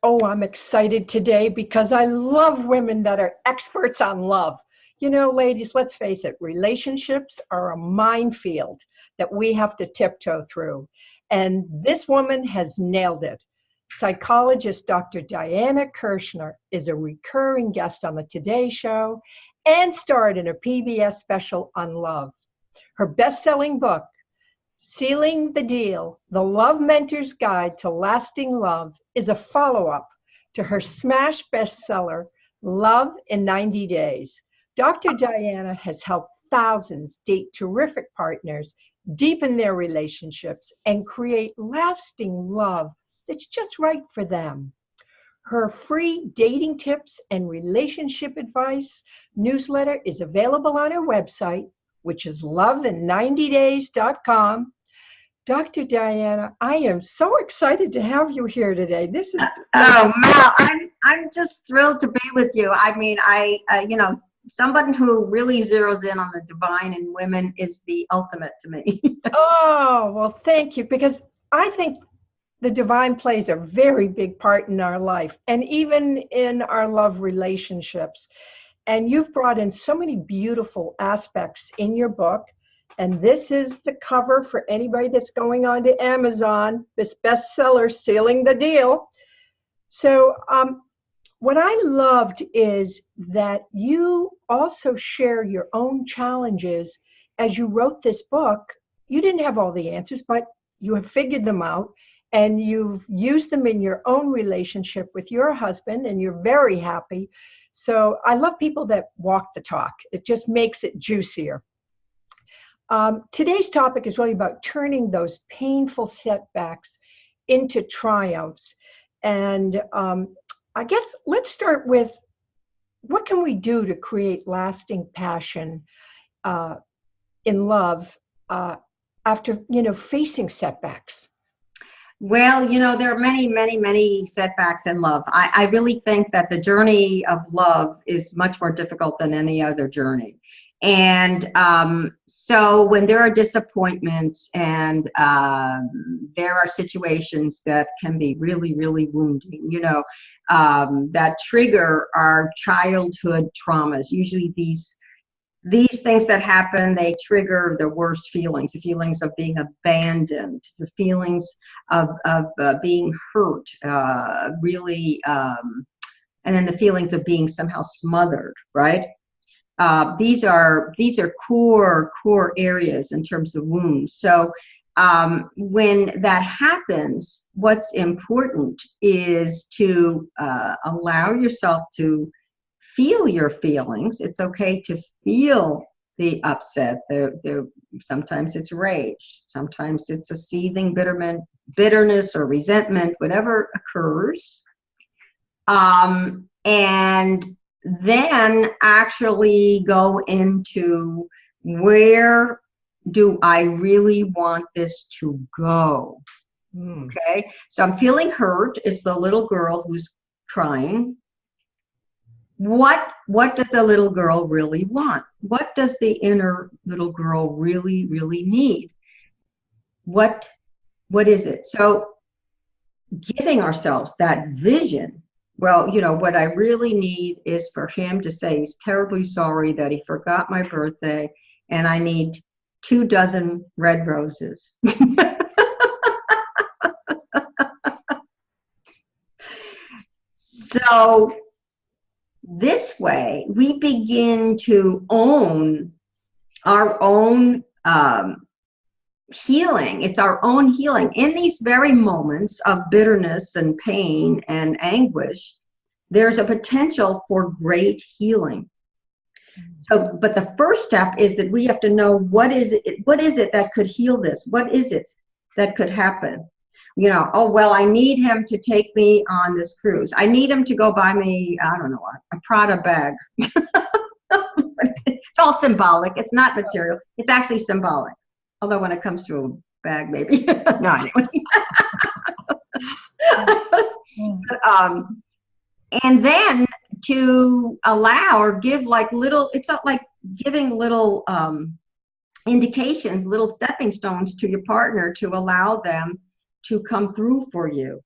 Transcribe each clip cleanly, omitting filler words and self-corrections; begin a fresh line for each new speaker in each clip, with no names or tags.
Oh, I'm excited today because I love women that are experts on love. You know, ladies, let's face it, relationships are a minefield that we have to tiptoe through. And this woman has nailed it. Psychologist Dr. Diana Kirschner is a recurring guest on the Today Show and starred in a PBS special on love. Her best-selling book, Sealing the Deal, The Love Mentor's Guide to Lasting Love, is a follow-up to her smash bestseller, Love in 90 Days. Dr. Diana has helped thousands date terrific partners, deepen their relationships, and create lasting love that's just right for them. Her free dating tips and relationship advice newsletter is available on her website, which is loveinninetydays.com. Dr. Diana, I am so excited to have you here today. This is
Oh, Mel, I'm just thrilled to be with you. I mean, someone who really zeroes in on the divine in women is the ultimate to me.
Oh, well, thank you, because I think the divine plays a very big part in our life and even in our love relationships. And you've brought in so many beautiful aspects in your book. And this is the cover for anybody that's going on to Amazon, this bestseller, Sealing the Deal. So what I loved is that you also share your own challenges. As you wrote this book, you didn't have all the answers, but you have figured them out. And you've used them in your own relationship with your husband, and you're very happy. So I love people that walk the talk. It just makes it juicier. Today's topic is really about turning those painful setbacks into triumphs. And I guess let's start with, what can we do to create lasting passion in love after, facing setbacks?
Well, there are many, many, many setbacks in love. I really think that the journey of love is much more difficult than any other journey. And so when there are disappointments and there are situations that can be really, really wounding, that trigger our childhood traumas. Usually these things that happen, they trigger the worst feelings, the feelings of being abandoned, the feelings of being hurt, really, and then the feelings of being somehow smothered, right? These are core areas in terms of wounds. So when that happens, what's important is to allow yourself to feel your feelings. It's okay to feel the upset. Sometimes it's rage. Sometimes it's a seething bitterness or resentment, whatever occurs. And then actually go into, where do I really want this to go? Okay, so I'm feeling hurt. It's the little girl who's crying. What does the little girl really want? What does the inner little girl really, really need? What is it? So giving ourselves that vision. Well, what I really need is for him to say he's terribly sorry that he forgot my birthday, and I need 24 red roses. So this way, we begin to own our own healing. It's our own healing. In these very moments of bitterness and pain and anguish, there's a potential for great healing. So, but the first step is that we have to know, what is it that could heal this? What is it that could happen? Oh, well, I need him to take me on this cruise. I need him to go buy me, I don't know, a Prada bag. It's all symbolic. It's not material. It's actually symbolic. Although when it comes to a bag, maybe. No, anyway. And then to allow or give it's not like giving little indications, little stepping stones to your partner to allow them to come through for you.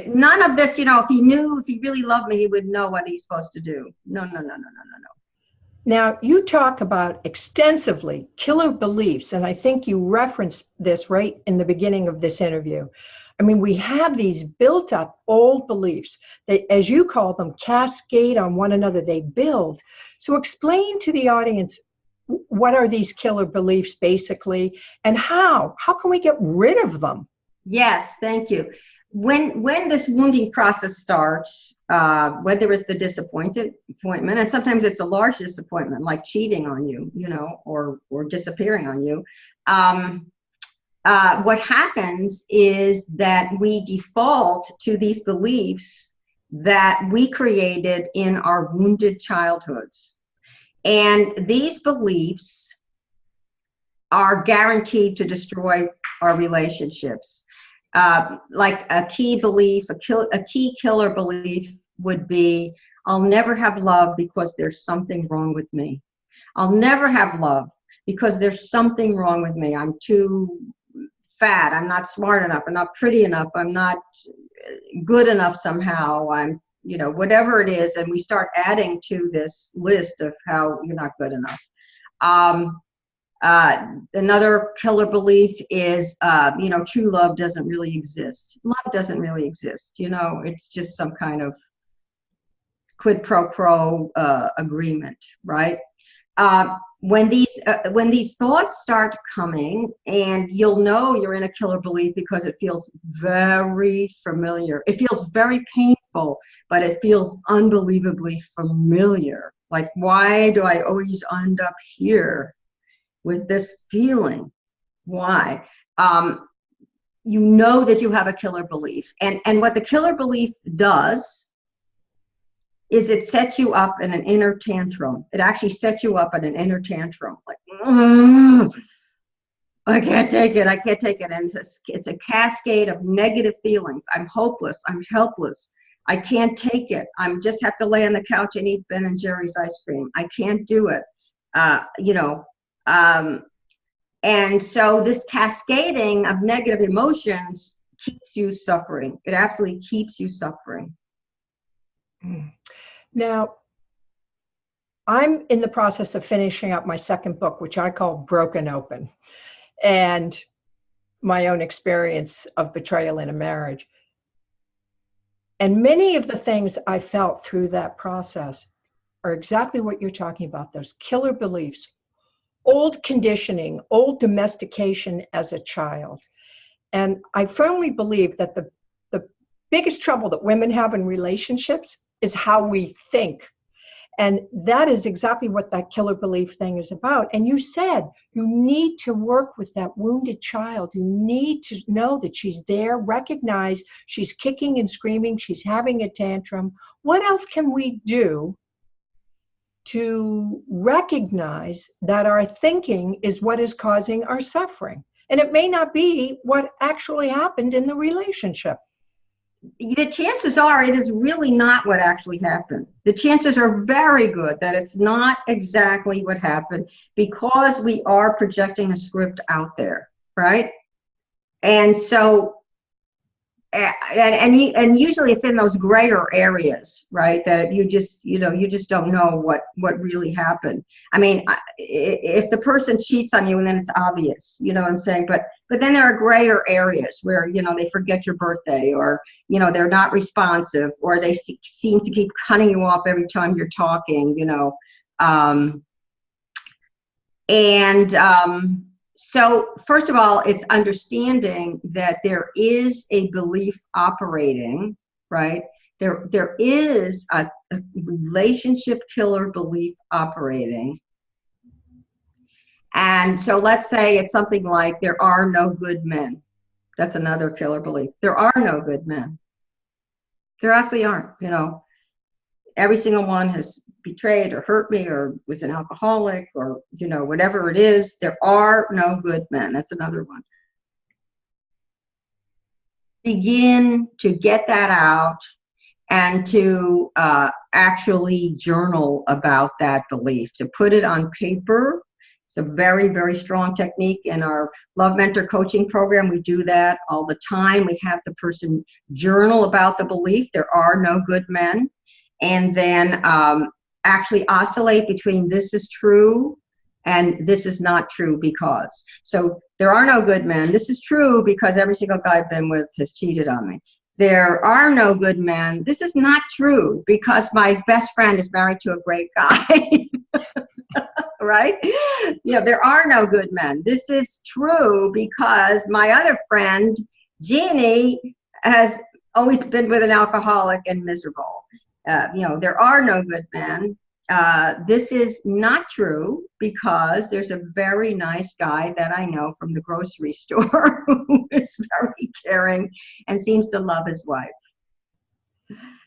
None of this, if he really loved me, he would know what he's supposed to do. No, no, no, no, no, no, no.
Now, you talk about extensively killer beliefs, and I think you referenced this right in the beginning of this interview. I mean, we have these built up old beliefs that, as you call them, cascade on one another, they build. So explain to the audience, what are these killer beliefs basically, and how can we get rid of them?
Yes, thank you. When this wounding process starts, whether it's the disappointment, and sometimes it's a large disappointment, like cheating on you, or disappearing on you, what happens is that we default to these beliefs that we created in our wounded childhoods. And these beliefs are guaranteed to destroy our relationships. Like a key belief, a key killer belief would be, I'll never have love because there's something wrong with me. I'll never have love because there's something wrong with me. I'm too fat. I'm not smart enough. I'm not pretty enough. I'm not good enough somehow. I'm, whatever it is. And we start adding to this list of how you're not good enough. Another killer belief is, true love doesn't really exist. Love doesn't really exist. It's just some kind of quid pro quo agreement, right? When these thoughts start coming, and you'll know you're in a killer belief because it feels very familiar. It feels very painful, but it feels unbelievably familiar. Like, why do I always end up here with this feeling? Why? You know that you have a killer belief. And what the killer belief does is it sets you up in an inner tantrum. It actually sets you up in an inner tantrum. Like, I can't take it. I can't take it. And it's a cascade of negative feelings. I'm hopeless. I'm helpless. I can't take it. I just have to lay on the couch and eat Ben and Jerry's ice cream. I can't do it. And so this cascading of negative emotions keeps you suffering. It absolutely keeps you suffering.
Now, I'm in the process of finishing up my second book, which I call Broken Open, and my own experience of betrayal in a marriage. And many of the things I felt through that process are exactly what you're talking about, those killer beliefs, old conditioning, old domestication as a child. And I firmly believe that the biggest trouble that women have in relationships is how we think. And that is exactly what that killer belief thing is about. And you said you need to work with that wounded child. You need to know that she's there, recognize she's kicking and screaming, she's having a tantrum. What else can we do to recognize that our thinking is what is causing our suffering? And it may not be what actually happened in the relationship.
The chances are it is really not what actually happened. The chances are very good that it's not exactly what happened, because we are projecting a script out there, right? And so, and usually it's in those grayer areas, right? That you just don't know what really happened. I mean, if the person cheats on you, and then it's obvious, you know what I'm saying? But then there are grayer areas where, they forget your birthday, or, they're not responsive, or they seem to keep cutting you off every time you're talking, So first of all, it's understanding that there is a belief operating, right? There is a relationship killer belief operating. And so let's say it's something like, there are no good men. That's another killer belief. There are no good men. There absolutely aren't, Every single one has betrayed or hurt me, or was an alcoholic, or, whatever it is. There are no good men. That's another one. Begin to get that out, and to actually journal about that belief, to put it on paper, It's a very, very strong technique in our Love Mentor coaching program. We do that all the time. We have the person journal about the belief there are no good men, and then actually oscillate between this is true and this is not true because. So there are no good men. This is true because every single guy I've been with has cheated on me. There are no good men. This is not true because my best friend is married to a great guy. Right? There are no good men. This is true because my other friend, Jeannie, has always been with an alcoholic and miserable. There are no good men. This is not true because there's a very nice guy that I know from the grocery store who is very caring and seems to love his wife.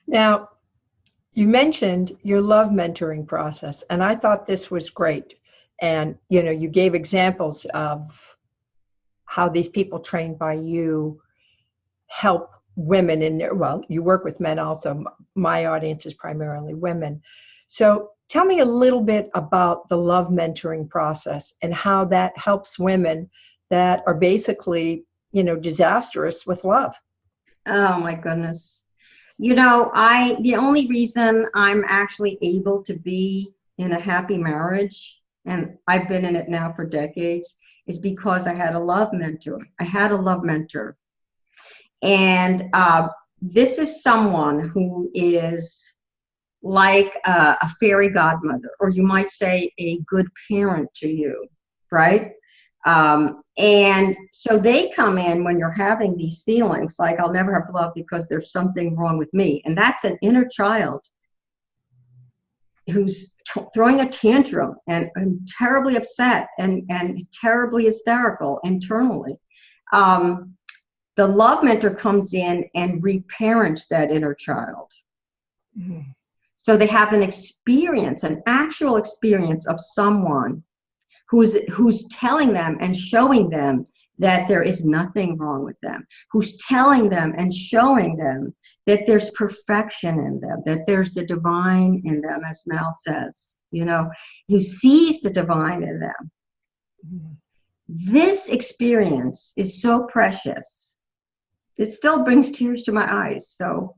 Now, you mentioned your love mentoring process, and I thought this was great. And, you gave examples of how these people trained by you help women in their, well, you work with men also. My audience is primarily women. So tell me a little bit about the love mentoring process and how that helps women that are basically, disastrous with love.
Oh my goodness. The only reason I'm actually able to be in a happy marriage, and I've been in it now for decades, is because I had a love mentor. And this is someone who is like a fairy godmother, or you might say a good parent to you, right? And so they come in when you're having these feelings like, I'll never have love because there's something wrong with me. And that's an inner child who's throwing a tantrum and terribly upset and terribly hysterical internally. The love mentor comes in and reparents that inner child. Mm-hmm. So they have an experience, an actual experience of someone who's telling them and showing them that there is nothing wrong with them, who's telling them and showing them that there's perfection in them, that there's the divine in them, as Mal says, who sees the divine in them. Mm-hmm. This experience is so precious. It still brings tears to my eyes. So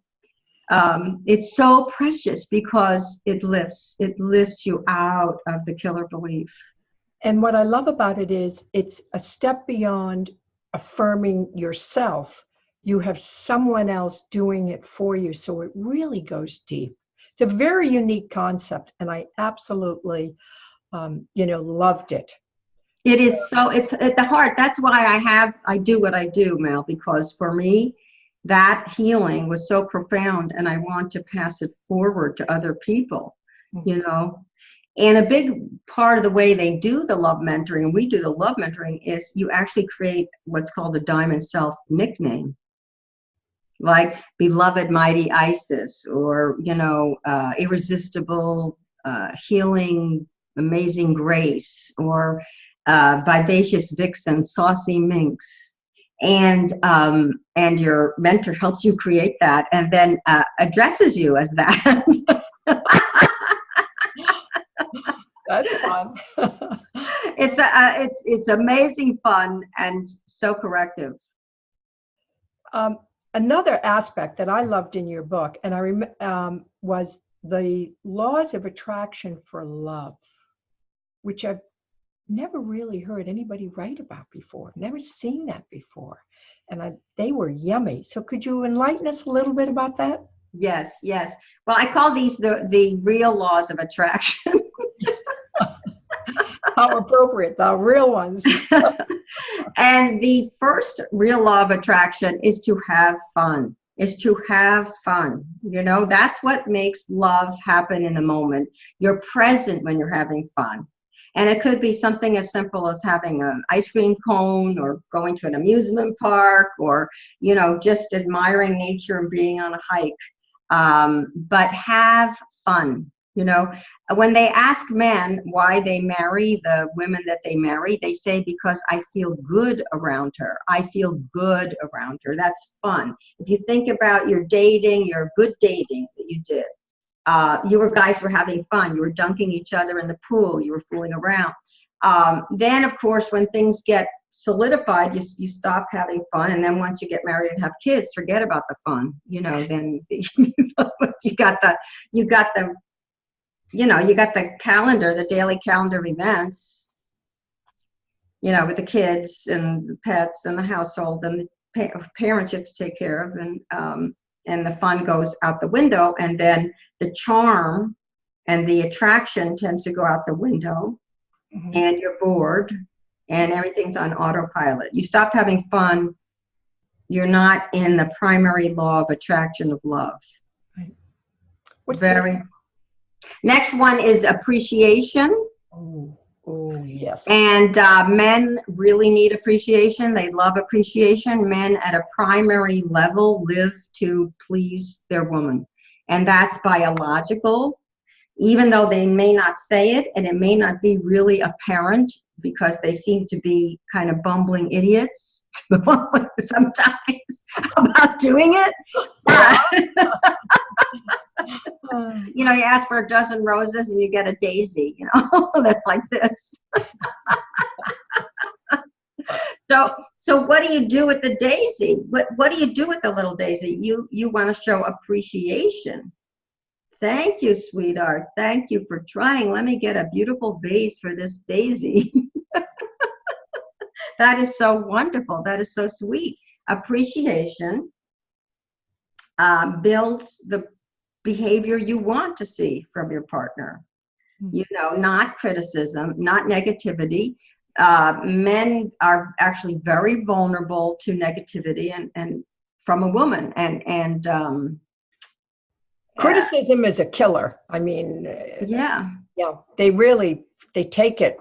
it's so precious because it lifts you out of the killer belief.
And what I love about it is it's a step beyond affirming yourself. You have someone else doing it for you. So it really goes deep. It's a very unique concept. And I absolutely, loved it.
It is so, it's at the heart. That's why I do what I do, Mel, because for me, that healing was so profound and I want to pass it forward to other people, And a big part of the way they do the love mentoring, and we do the love mentoring, is you actually create what's called a diamond self nickname, like Beloved Mighty Isis, or, Irresistible Healing Amazing Grace, or Vivacious Vixen, Saucy Minx. And your mentor helps you create that and then addresses you as that.
That's fun.
It's amazing fun and so corrective.
Another aspect that I loved in your book, and was the laws of attraction for love, which I've never really heard anybody write about before. Never seen that before, and they were yummy. So could you enlighten us a little bit about that?
Yes. Well, I call these the real laws of attraction.
How appropriate, the real ones.
And the first real law of attraction is to have fun. That's what makes love happen in the moment. You're present when you're having fun. And it could be something as simple as having an ice cream cone or going to an amusement park or, just admiring nature and being on a hike. But have fun. When they ask men why they marry the women that they marry, they say, because I feel good around her. That's fun. If you think about your dating, your good dating that you did, guys were having fun. You were dunking each other in the pool. You were fooling around. Then, of course, when things get solidified, you stop having fun, and then once you get married and have kids, forget about the fun. Then you got the calendar, the daily calendar of events. With the kids and the pets and the household and the parents you have to take care of, and the fun goes out the window, and then the charm and the attraction tends to go out the window, and you're bored, and everything's on autopilot. You stop having fun. You're not in the primary law of attraction of love.
Right.
Next one is appreciation.
Oh, yes.
And men really need appreciation. They love appreciation. Men at a primary level live to please their woman. And that's biological, even though they may not say it, and it may not be really apparent because they seem to be kind of bumbling idiots sometimes about doing it. You ask for a dozen roses and you get a daisy, that's like this. So what do you do with the daisy? What do you do with the little daisy? You want to show appreciation. Thank you, sweetheart. Thank you for trying. Let me get a beautiful vase for this daisy. That is so wonderful. That is so sweet. Appreciation builds the behavior you want to see from your partner. Not criticism, not negativity. Men are actually very vulnerable to negativity and from a woman, and
criticism is a killer. They take it.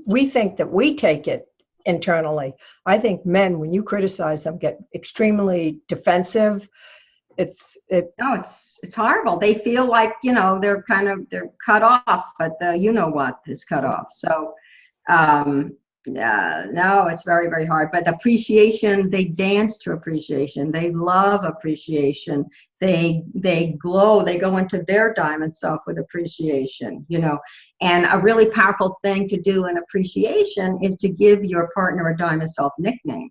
We think that we take it internally. I think men, when you criticize them, get extremely defensive. It's
horrible. They feel like they're cut off, but the what is cut off. So no, it's very, very hard. But appreciation, they dance to appreciation. They love appreciation. They glow. They go into their diamond self with appreciation. And a really powerful thing to do in appreciation is to give your partner a diamond self nickname.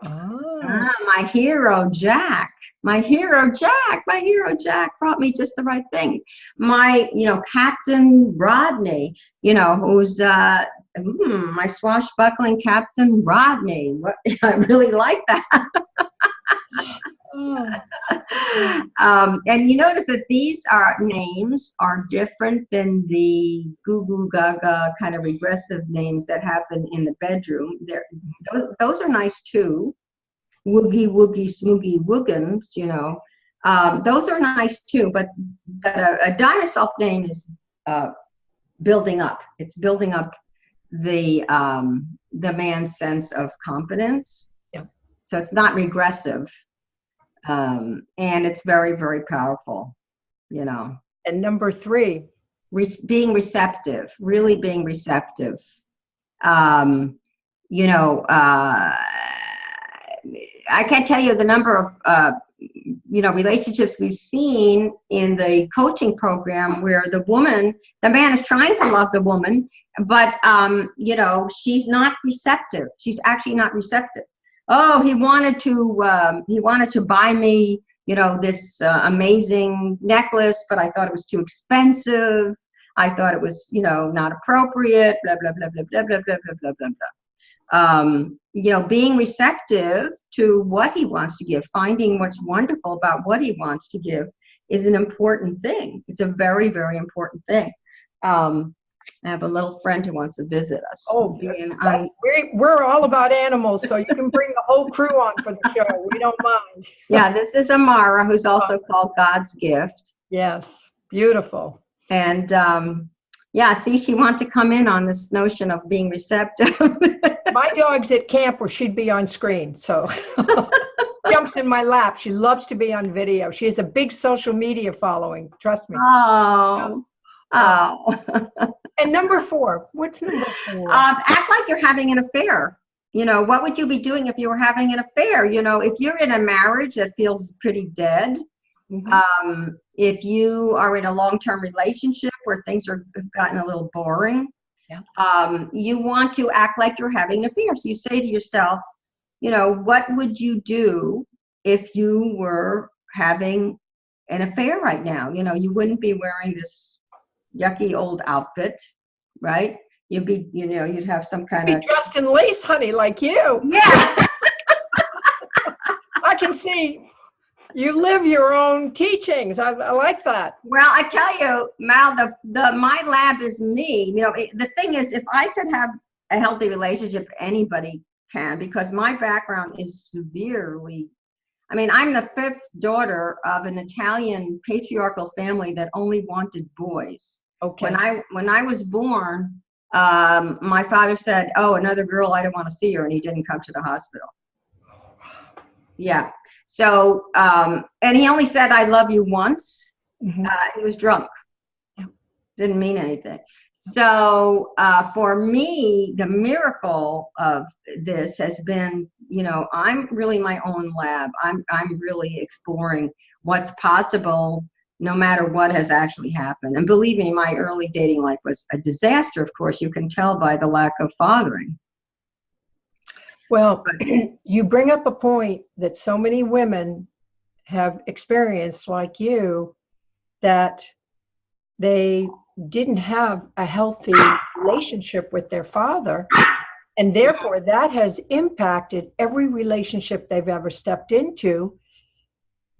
My hero Jack brought me just the right thing. My Captain Rodney, who's my swashbuckling Captain Rodney. I really like that. And you notice that these names are different than the goo goo gaga kind of regressive names that happen in the bedroom. Those are nice too. Woogie woogie smoogie woogums, those are nice too. But a diamond self name is building up. It's building up the man's sense of confidence.
Yeah.
So it's not regressive. And it's very, very powerful,
And number 3,
being receptive, really being receptive. I can't tell you the number of, relationships we've seen in the coaching program where the man is trying to love the woman, but, she's not receptive. She's actually not receptive. Oh, he wanted to buy me, this amazing necklace, but I thought it was too expensive. I thought it was, not appropriate, blah, blah, blah, blah, blah, blah, blah, blah, blah, blah. Being receptive to what he wants to give, finding what's wonderful about what he wants to give is an important thing. It's a very, very important thing. I have a little friend who wants to visit us.
Oh, we're all about animals, so you can bring the whole crew on for the show. We don't mind.
Yeah, this is Amara, who's also called God's Gift.
Yes, beautiful.
And she wanted to come in on this notion of being receptive.
My dog's at camp where she'd be on screen, so jumps in my lap. She loves to be on video. She has a big social media following, trust me.
Oh.
And number 4, what's number 4?
Act like you're having an affair. What would you be doing if you were having an affair? If you're in a marriage that feels pretty dead, if you are in a long-term relationship where things have gotten a little boring,
Yeah.
You want to act like you're having an affair. So you say to yourself, you know, what would you do if you were having an affair right now? You know, you wouldn't be wearing this yucky old outfit, right? You'd be, you know, you'd have some kind of...
Be dressed in lace, honey, like you.
Yeah.
I can see you live your own teachings. I like that.
Well, I tell you, Mal, my lab is me. You know, the thing is, if I could have a healthy relationship, anybody can, because my background is severely... I mean, I'm the fifth daughter of an Italian patriarchal family that only wanted boys.
Okay.
When I was born, my father said, "Oh, another girl, I don't want to see her," and he didn't come to the hospital. Yeah. So, and he only said, "I love you" once.
Mm-hmm.
He was drunk. Didn't mean anything. So for me, the miracle of this has been, you know, I'm really my own lab. I'm really exploring what's possible no matter what has actually happened. And believe me, my early dating life was a disaster, of course. You can tell by the lack of fathering.
Well, you bring up a point that so many women have experienced, like you, that they didn't have a healthy relationship with their father, and therefore that has impacted every relationship they've ever stepped into.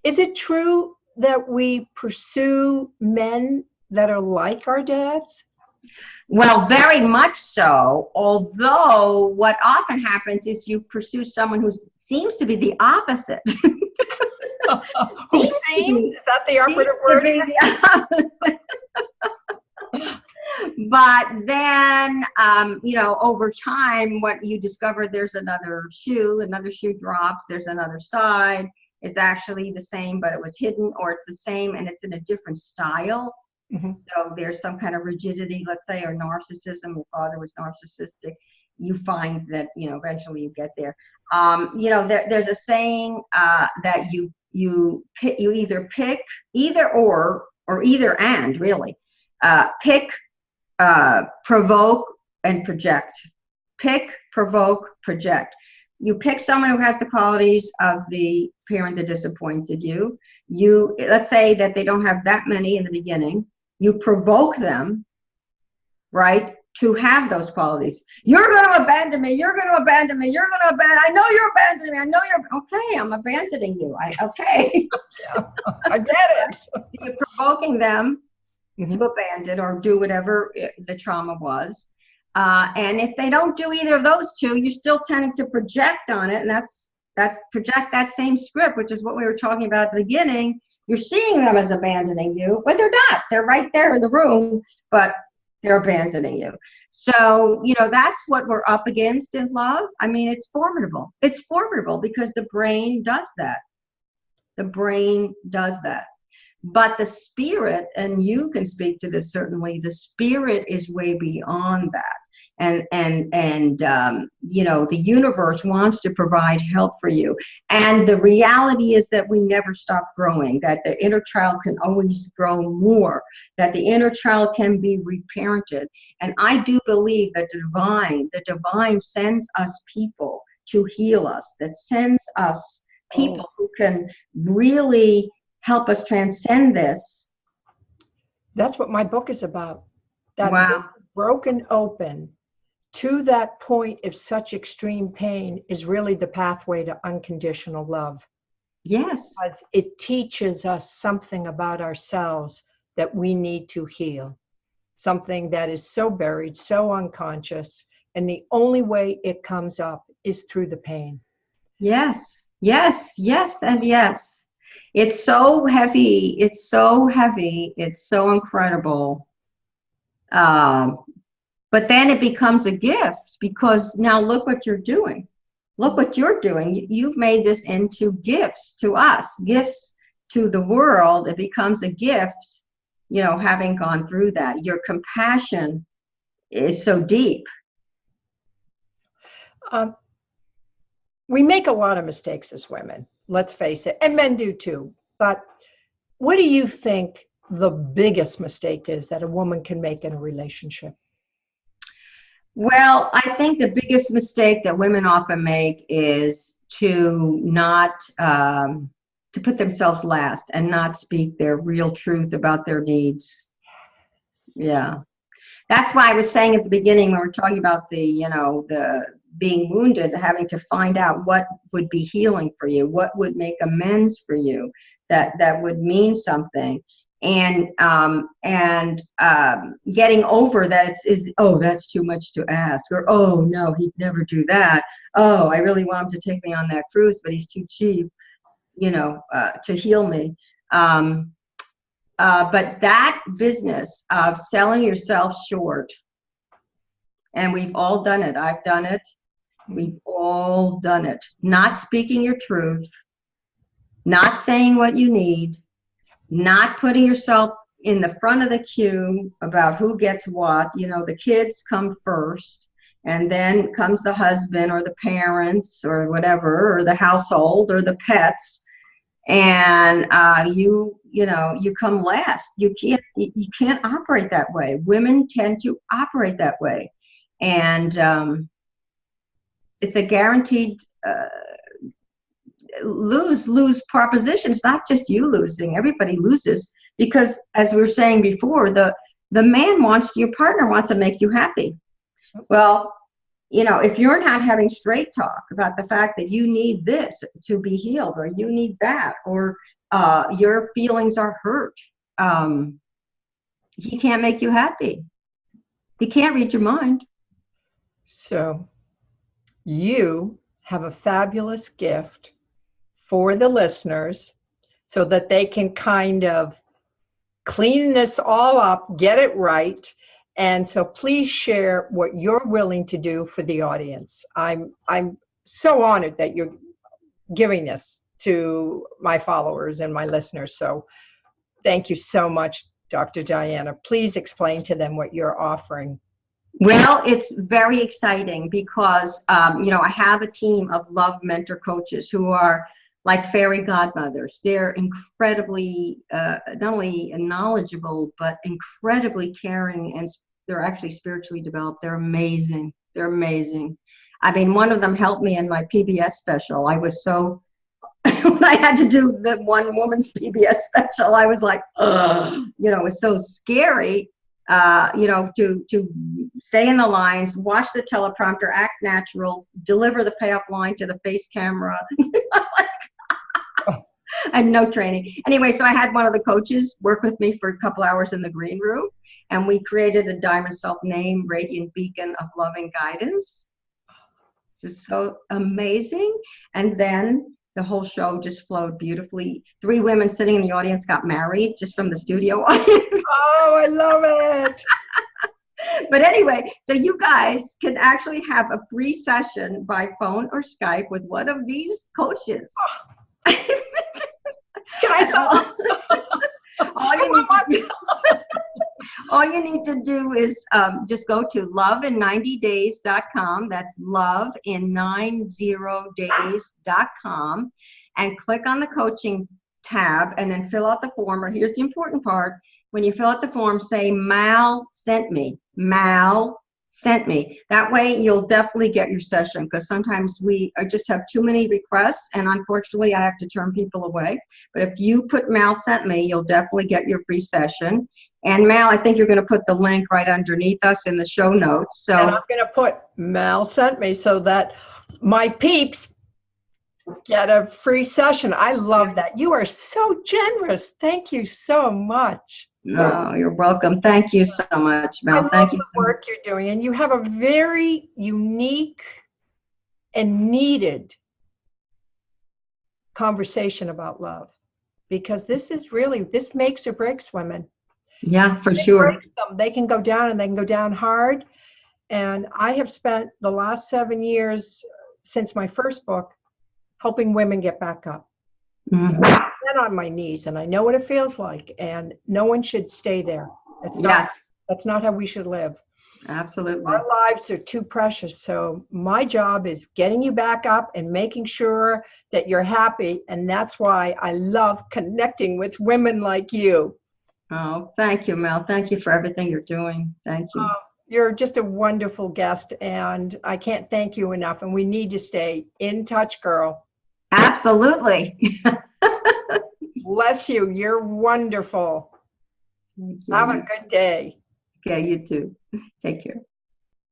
Is it true that we pursue men that are like our dads?
Well, very much so, although what often happens is you pursue someone who seems to be the opposite.
Who seems? Is that the operative word?
But then, you know, over time, what you discover, there's another shoe drops, there's another side. It's actually the same, but it was hidden, or it's the same and it's in a different style. Mm-hmm. So there's some kind of rigidity, let's say, or narcissism. Your father was narcissistic. You find that, you know, eventually you get there. You know, there's a saying that you either pick either or either and, really. Pick, provoke, and project. Pick, provoke, project. You pick someone who has the qualities of the parent that disappointed you. Let's say that they don't have that many in the beginning. You provoke them, right, to have those qualities. You're going to abandon me. You're going to abandon me. You're going to abandon. I know you're abandoning me. I know you're okay. I'm abandoning you. Okay.
Yeah, I get it.
So you're provoking them to abandon or do whatever the trauma was. And if they don't do either of those two, you're still tending to project on it. And that's project that same script, which is what we were talking about at the beginning. You're seeing them as abandoning you, but they're not. They're right there in the room, but they're abandoning you. So, you know, that's what we're up against in love. I mean, it's formidable. It's formidable because the brain does that. The brain does that. But the spirit, and you can speak to this certainly, the spirit is way beyond that. And you know, the universe wants to provide help for you. And the reality is that we never stop growing, that the inner child can always grow more, that the inner child can be reparented. And I do believe that the divine sends us people to heal us, that sends us people who can really help us transcend this.
That's what my book is about. That
wow.
Broken open to that point of such extreme pain is really the pathway to unconditional love.
Yes.
Because it teaches us something about ourselves that we need to heal. Something that is so buried, so unconscious, and the only way it comes up is through the pain.
Yes, yes, yes, and yes. It's so heavy. It's so heavy. It's so incredible. But then it becomes a gift, because now look what you're doing. Look what you're doing. You've made this into gifts to us, gifts to the world. It becomes a gift, you know, having gone through that. Your compassion is so deep.
We make a lot of mistakes as women, let's face it, and men do too. But what do you think the biggest mistake is that a woman can make in a relationship?
Well, I think the biggest mistake that women often make is to not to put themselves last and not speak their real truth about their needs. Yeah. That's why I was saying at the beginning when we're talking about the being wounded, having to find out what would be healing for you, what would make amends for you, that would mean something, and getting over that oh, that's too much to ask, or oh no, he'd never do that. Oh, I really want him to take me on that cruise, but he's too cheap, to heal me. But that business of selling yourself short, and we've all done it. I've done it. We've all done it. Not speaking your truth, not saying what you need, not putting yourself in the front of the queue about who gets what. The kids come first, and then comes the husband or the parents or whatever, or the household or the pets. And you come last. You can't operate that way. Women tend to operate that way, and it's a guaranteed lose proposition. It's not just you losing; everybody loses, because, as we were saying before, the your partner wants to make you happy. Well, if you're not having straight talk about the fact that you need this to be healed, or you need that, or your feelings are hurt, he can't make you happy. He can't read your mind.
So you have a fabulous gift for the listeners so that they can kind of clean this all up, get it right. And so please share what you're willing to do for the audience. I'm so honored that you're giving this to my followers and my listeners. So thank you so much, Dr. Diana. Please explain to them what you're offering.
Well, it's very exciting because, I have a team of love mentor coaches who are like fairy godmothers. They're incredibly, not only knowledgeable, but incredibly caring, and they're actually spiritually developed. They're amazing. They're amazing. I mean, one of them helped me in my PBS special. I was so, when I had to do the one woman's PBS special, I was like, it was so scary, to stay in the lines, watch the teleprompter, act natural, deliver the payoff line to the face camera. I had no training. Anyway, so I had one of the coaches work with me for a couple hours in the green room, and we created a diamond self-name radiant beacon of loving guidance. Just so amazing. And then the whole show just flowed beautifully. 3 women sitting in the audience got married just from the studio audience.
Oh, I love it.
But anyway, so you guys can actually have a free session by phone or Skype with one of these coaches.
Can I
all you need to do is just go to lovein90days.com. That's lovein90days.com, and click on the coaching tab, and then fill out the form. Or here's the important part: when you fill out the form, say Mal sent me. Mal sent me. That way you'll definitely get your session, because sometimes we just have too many requests, and unfortunately I have to turn people away. But if you put Mal sent me, you'll definitely get your free session. And Mal, I think you're going to put the link right underneath us in the show notes. So,
and I'm going to put Mal sent me so that my peeps get a free session. I love that. You are so generous. Thank you so much.
No, you're welcome. Thank you so much, Mel.
Thank you. The work you're doing, and you have a very unique and needed conversation about love, because this makes or breaks women.
Yeah, for sure.
They can go down, and they can go down hard. And I have spent the last 7 years since my first book helping women get back up.
Mm-hmm.
I've been on my knees, and I know what it feels like, and no one should stay there. That's not how we should live.
Absolutely.
Our lives are too precious. So my job is getting you back up and making sure that you're happy. And that's why I love connecting with women like you.
Oh, thank you, Mel. Thank you for everything you're doing. Thank you.
You're just a wonderful guest, and I can't thank you enough. And we need to stay in touch, girl.
Absolutely.
Bless you. You're wonderful.
Thank you.
Have a good day.
Okay, you too. Take care.